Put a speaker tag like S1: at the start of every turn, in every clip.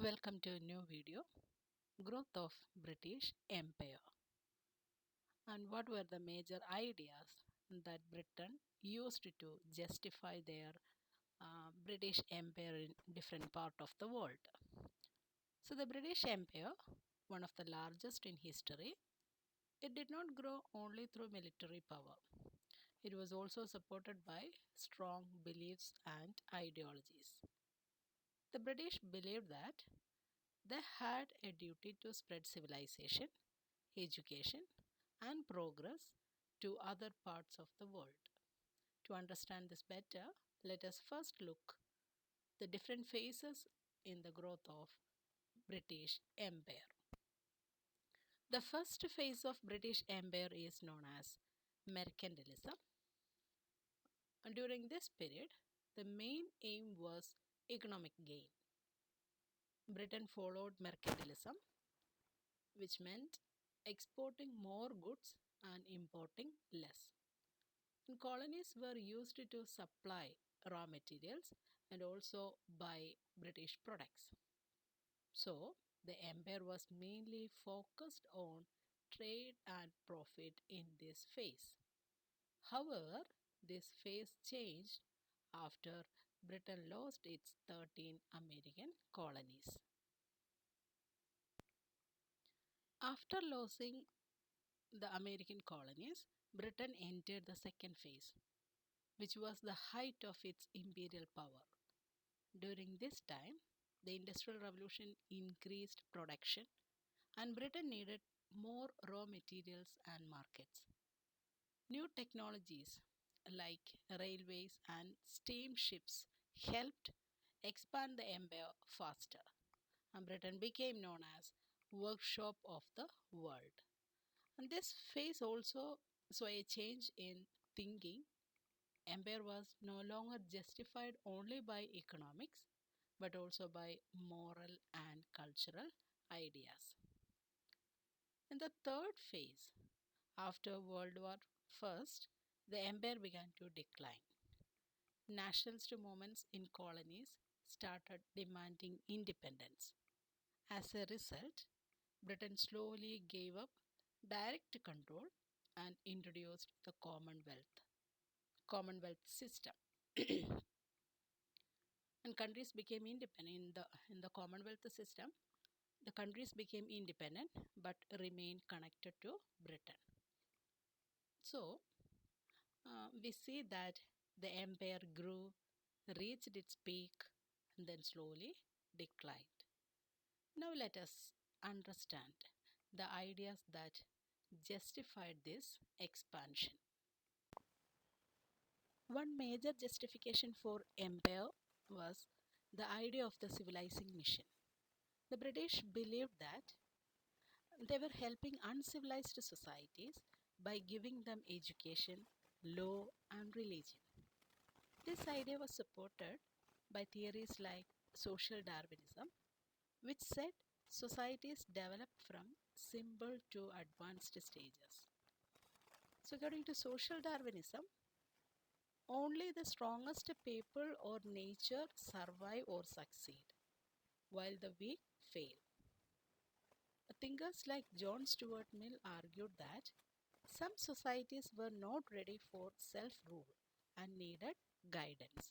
S1: Welcome to a new video, Growth of British Empire. And what were the major ideas that Britain used to justify their British Empire in different part of the world? So the British Empire, one of the largest in history, it did not grow only through military power. It was also supported by strong beliefs and ideologies. The British believed that they had a duty to spread civilization, education, and progress to other parts of the world. To understand this better, let us first look the different phases in the growth of British Empire. The first phase of British Empire is known as mercantilism. And during this period, the main aim was economic gain. Britain followed mercantilism, which meant exporting more goods and importing less. And colonies were used to supply raw materials and also buy British products. So, the empire was mainly focused on trade and profit in this phase. However, this phase changed after Britain lost its 13 American colonies. After losing the American colonies, Britain entered the second phase, which was the height of its imperial power. During this time, the Industrial Revolution increased production, and Britain needed more raw materials and markets. New technologies like railways and steamships helped expand the empire faster, and Britain became known as workshop of the world. And this phase also saw a change in thinking. Empire was no longer justified only by economics but also by moral and cultural ideas. In the third phase, after World War I, the empire began to decline. Nationalist movements in colonies started demanding independence. As a result, Britain slowly gave up direct control and introduced the Commonwealth system. And countries became independent in the Commonwealth system. The countries became independent but remained connected to Britain. So we see that the empire grew, reached its peak, and then slowly declined. Now let us understand the ideas that justified this expansion. One major justification for empire was the idea of the civilizing mission. The British believed that they were helping uncivilized societies by giving them education, law, and religion. This idea was supported by theories like social Darwinism, which said societies develop from simple to advanced stages. So, according to social Darwinism, only the strongest people or nature survive or succeed, while the weak fail. Thinkers like John Stuart Mill argued that some societies were not ready for self rule and needed guidance.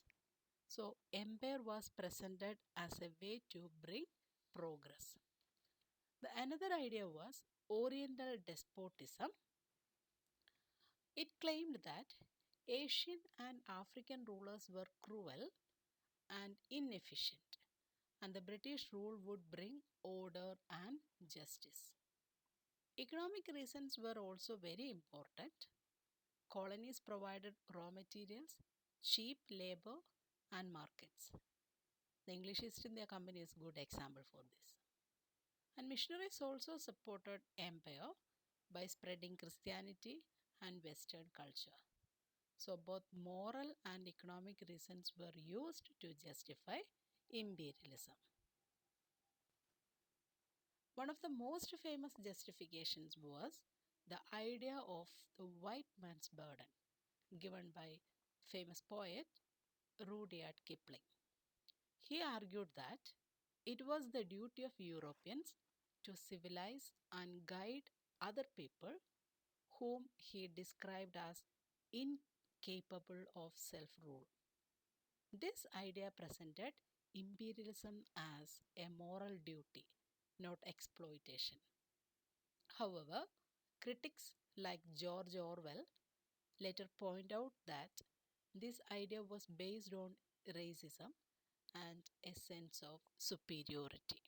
S1: So, empire was presented as a way to bring progress. The another idea was Oriental despotism. It claimed that Asian and African rulers were cruel and inefficient, and the British rule would bring order and justice. Economic reasons were also very important. Colonies provided raw materials, cheap labor, and markets. The English East India Company is a good example for this. And missionaries also supported empire by spreading Christianity and Western culture. So both moral and economic reasons were used to justify imperialism. One of the most famous justifications was the idea of the white man's burden, given by famous poet Rudyard Kipling. He argued that It was the duty of Europeans to civilize and guide other people whom he described as incapable of self rule. This idea presented imperialism as a moral duty, not exploitation. However, critics like George Orwell later point out that this idea was based on racism and a sense of superiority.